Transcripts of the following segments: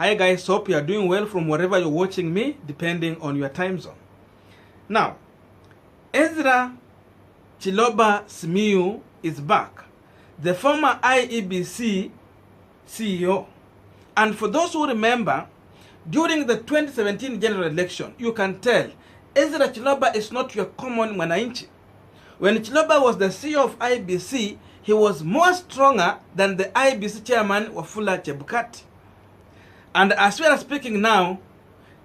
Hi guys, hope you are doing well from wherever you're watching me, depending on your time zone. Now, Ezra Chiloba Simiyu is back, the former IEBC CEO. And for those who remember, during the 2017 general election, you can tell Ezra Chiloba is not your common mwananchi. When Chiloba was the CEO of IEBC, he was more stronger than the IEBC chairman Wafula Chebukati. And as we are speaking now,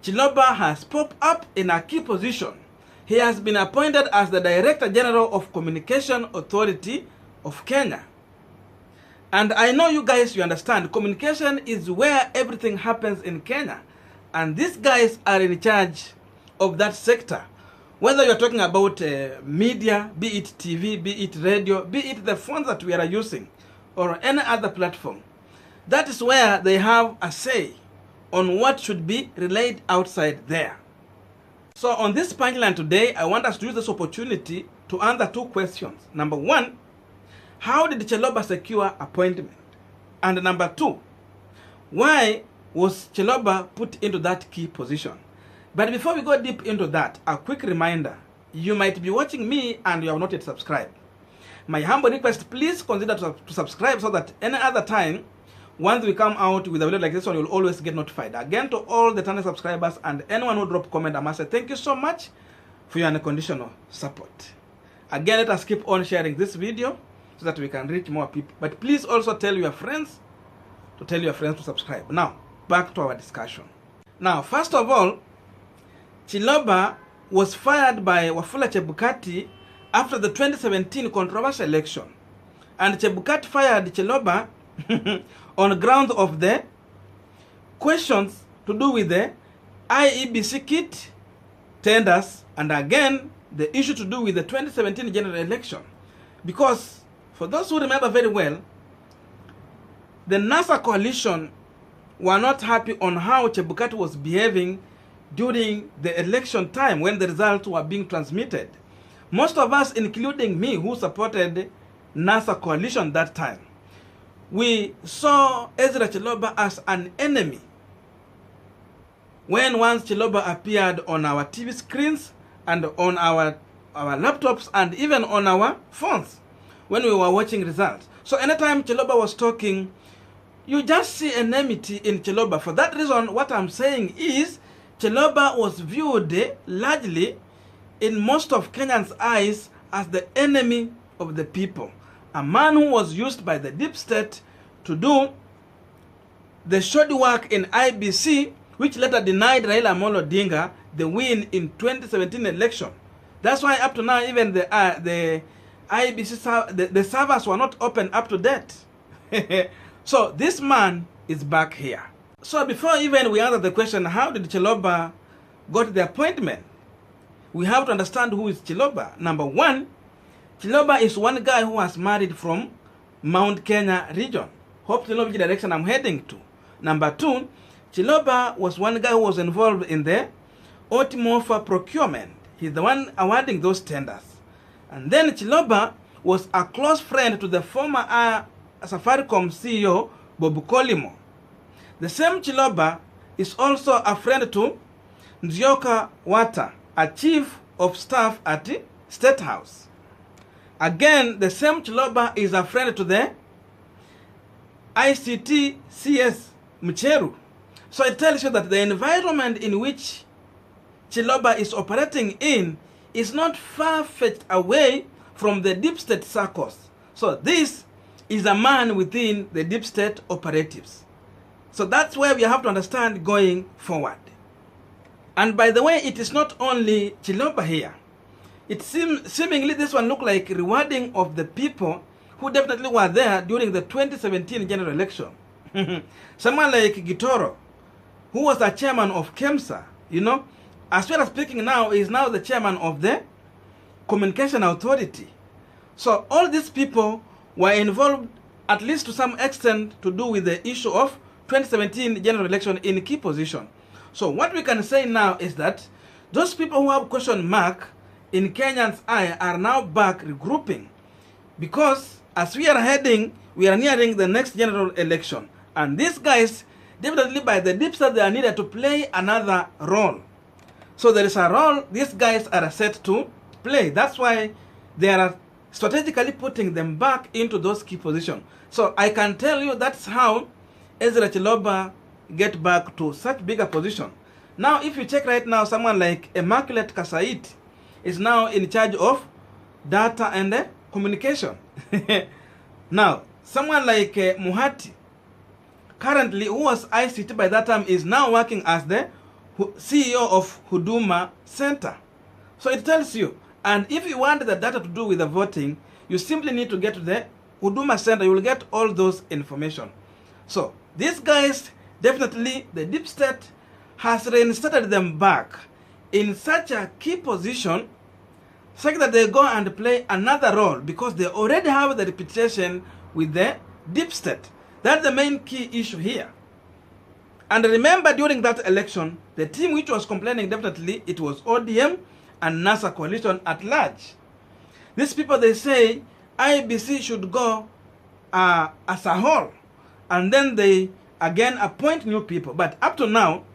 Chiloba has popped up in a key position. He has been appointed as the Director General of Communication Authority of Kenya. And I know you guys, you understand, communication is where everything happens in Kenya. And these guys are in charge of that sector. Whether you're talking about media, be it TV, be it radio, be it the phones that we are using, or any other platform. That is where they have a say on what should be relayed outside there. So on this Punchline today, I want us to use this opportunity to answer two questions. Number one, how did Chiloba secure appointment? And number two, why was Chiloba put into that key position? But before we go deep into that, a quick reminder. You might be watching me and you have not yet subscribed. My humble request, please consider to subscribe so that any other time, once we come out with a video like this one, you'll always get notified. Again, to all the channel subscribers and anyone who drop comment, I must say thank you so much for your unconditional support. Again, let us keep on sharing this video so that we can reach more people. But please also tell your friends to subscribe. Now, back to our discussion. Now, first of all, Chiloba was fired by Wafula Chebukati after the 2017 controversial election. And Chebukati fired Chiloba on grounds of the questions to do with the IEBC kit tenders, and again the issue to do with the 2017 general election. Because for those who remember very well, the NASA coalition were not happy on how Chebukati was behaving during the election time when the results were being transmitted. Most of us, including me, who supported NASA coalition that time, we saw Ezra Chiloba as an enemy. When once Chiloba appeared on our TV screens and on our laptops and even on our phones when we were watching results. So anytime Chiloba was talking, you just see enmity in Chiloba. For that reason, what I'm saying is Chiloba was viewed largely in most of Kenyans' eyes as the enemy of the people. A man who was used by the deep state to do the shoddy work in IEBC, which later denied Raila Odinga the win in 2017 election. That's why up to now, even the IEBC, the servers were not open up to date. So this man is back here. So before even we answer the question, how did Chiloba got the appointment? We have to understand who is Chiloba. Number one, Chiloba is one guy who was married from Mount Kenya region. Hope to know which direction I'm heading to. Number two, Chiloba was one guy who was involved in the automotive procurement. He's the one awarding those tenders. And then Chiloba was a close friend to the former Safaricom CEO, Bob Kolimo. The same Chiloba is also a friend to Nzioka Wata, a chief of staff at the State House. Again, the same Chiloba is a friend to the ICT CS Mucheru. So it tells you that the environment in which Chiloba is operating in is not far-fetched away from the deep state circles. So this is a man within the deep state operatives. So that's where we have to understand going forward. And by the way, it is not only Chiloba here. It seemingly this one look like rewarding of the people who definitely were there during the 2017 general election. Someone like Gitoro, who was the chairman of KEMSA, you know, as well as speaking now, is now the chairman of the Communication Authority. So all these people were involved, at least to some extent, to do with the issue of 2017 general election in key position. So what we can say now is that those people who have question mark in Kenyans' eye are now back regrouping, because as we are nearing the next general election, and these guys definitely by the deep state they are needed to play another role. So there is a role these guys are set to play. That's why they are strategically putting them back into those key positions. So I can tell you that's how Ezra Chiloba get back to such bigger position. Now if you check right now, someone like Immaculate Kasait is now in charge of data and communication. Now someone like Muhati, currently who was ICT by that time, is now working as the CEO of Huduma Center. So it tells you, and if you want the data to do with the voting, you simply need to get to the Huduma Center. You will get all those information. So these guys, definitely the deep state has reinstated them back in such a key position such that they go and play another role because they already have the reputation with the deep state. That's the main key issue here. And remember, during that election, the team which was complaining, definitely it was ODM and NASA coalition at large. These people, they say IEBC should go as a whole, and then they again appoint new people. But up to now,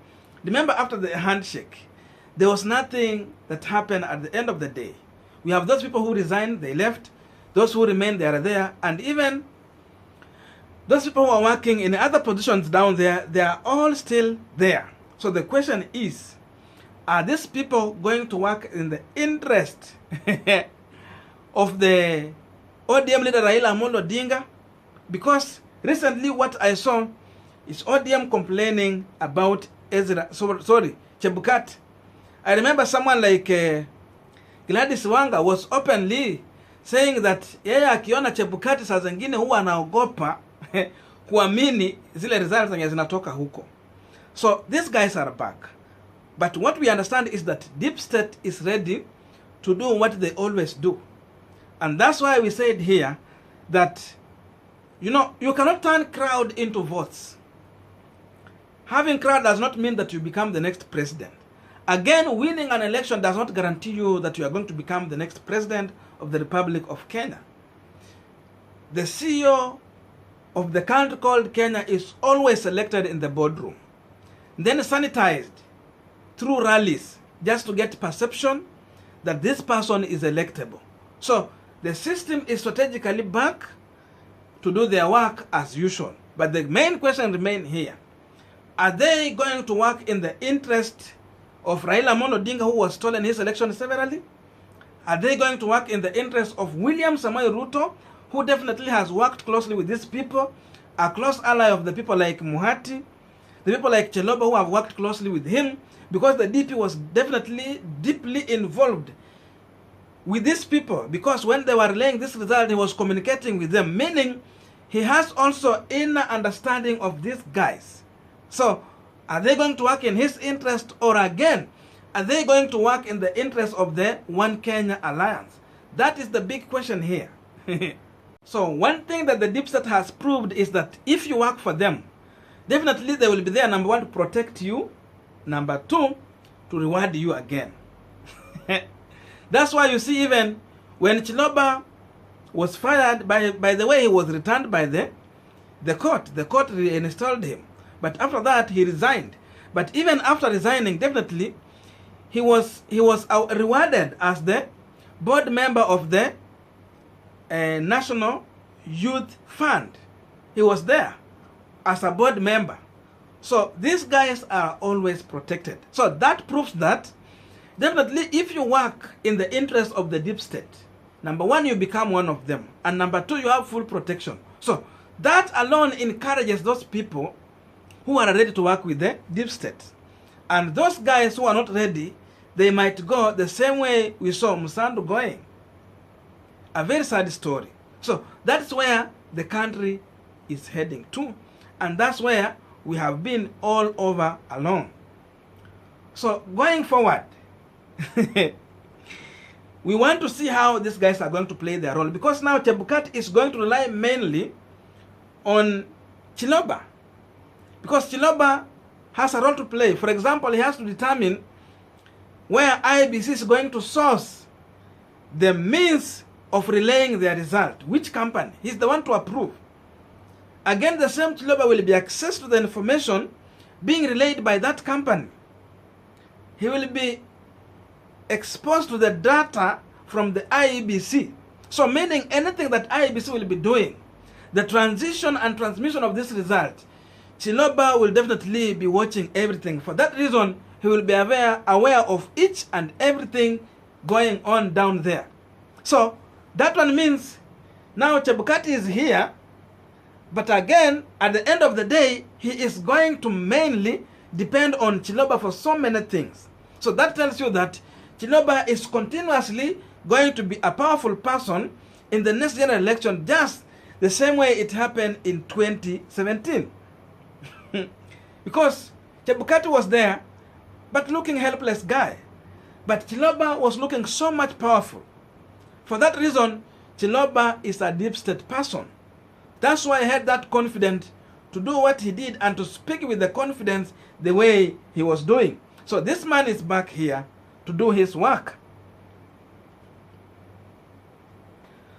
remember, after the handshake, there was nothing that happened at the end of the day. We have those people who resigned, they left. Those who remained, they are there. And even those people who are working in other positions down there, they are all still there. So the question is, are these people going to work in the interest of the ODM leader Raila Odinga? Because recently what I saw is ODM complaining about Chebukati. I remember someone like Gladys Wanga was openly saying that yeye akiona Chebukati saa zingine huwa anaogopa kuamini zile results zenye zinatoka huko. So these guys are back. But what we understand is that deep state is ready to do what they always do. And that's why we said here that, you know, you cannot turn crowd into votes. Having crowd does not mean that you become the next president. Again, winning an election does not guarantee you that you are going to become the next president of the Republic of Kenya. The CEO of the country called Kenya is always selected in the boardroom, then sanitized through rallies just to get perception that this person is electable. So the system is strategically back to do their work as usual. But the main question remains here. Are they going to work in the interest of Raila Odinga, who was stolen his election severally? Are they going to work in the interest of William Samoei Ruto, who definitely has worked closely with these people, a close ally of the people like Muhati, the people like Chiloba who have worked closely with him, because the DP was definitely deeply involved with these people, because when they were relaying this result, he was communicating with them, meaning he has also inner understanding of these guys. So are they going to work in his interest, or again, are they going to work in the interest of the One Kenya Alliance? That is the big question here. So one thing that the deep state has proved is that if you work for them, definitely they will be there, number one, to protect you, number two, to reward you again. That's why you see, even when Chiloba was fired, by the way, he was returned by the court reinstalled him. But after that, he resigned. But even after resigning, definitely, he was rewarded as the board member of the National Youth Fund. He was there as a board member. So these guys are always protected. So that proves that definitely if you work in the interest of the deep state, number one, you become one of them. And number two, you have full protection. So that alone encourages those people who are ready to work with the deep state. And those guys who are not ready, they might go the same way we saw Musandu going. A very sad story. So that's where the country is heading to. And that's where we have been all over along. So going forward, we want to see how these guys are going to play their role. Because now Chebukati is going to rely mainly on Chiloba. Because Chiloba has a role to play. For example, he has to determine where IEBC is going to source the means of relaying their result. Which company? He's the one to approve. Again, the same Chiloba will be access to the information being relayed by that company. He will be exposed to the data from the IEBC. So meaning anything that IEBC will be doing, the transition and transmission of this result, Chiloba will definitely be watching everything. For that reason, he will be aware of each and everything going on down there. So that one means now Chebukati is here, but again, at the end of the day, he is going to mainly depend on Chiloba for so many things. So that tells you that Chiloba is continuously going to be a powerful person in the next general election, just the same way it happened in 2017. Because Chebukati was there, but looking helpless guy. But Chiloba was looking so much powerful. For that reason, Chiloba is a deep state person. That's why he had that confidence to do what he did and to speak with the confidence the way he was doing. So this man is back here to do his work.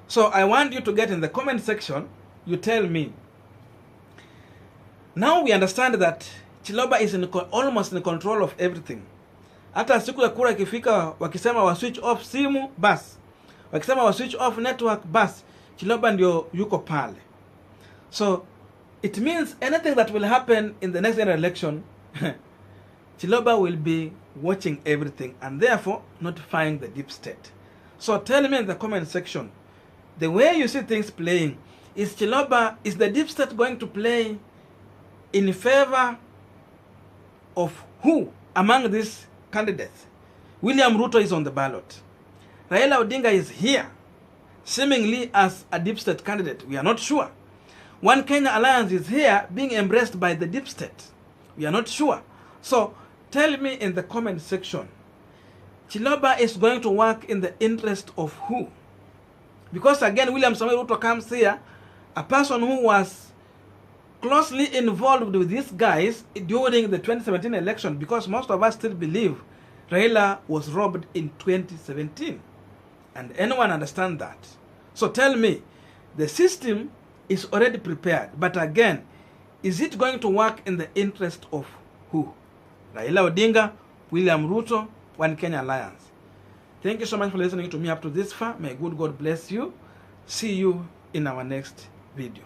So I want you to get in the comment section, you tell me. Now we understand that Chiloba is almost in control of everything. Hata siku ya kura ikifika, wakisema wa switch off simu, bas. Wakisema wa switch off network, bas. Chiloba ndio yuko pale. So it means anything that will happen in the next general election, Chiloba will be watching everything and therefore notifying the deep state. So tell me in the comment section, the way you see things playing, is the deep state going to play in favor of who among these candidates? William Ruto is on the ballot. Raila Odinga is here, seemingly as a deep state candidate. We are not sure. One Kenya Alliance is here being embraced by the deep state. We are not sure. So tell me in the comment section, Chiloba is going to work in the interest of who? Because again, William Samoei Ruto comes here, a person who was closely involved with these guys during the 2017 election, because most of us still believe Raila was robbed in 2017. And anyone understand that? So tell me, the system is already prepared, but again, is it going to work in the interest of who? Raila Odinga, William Ruto, One Kenya Alliance. Thank you so much for listening to me up to this far. May good God bless you. See you in our next video.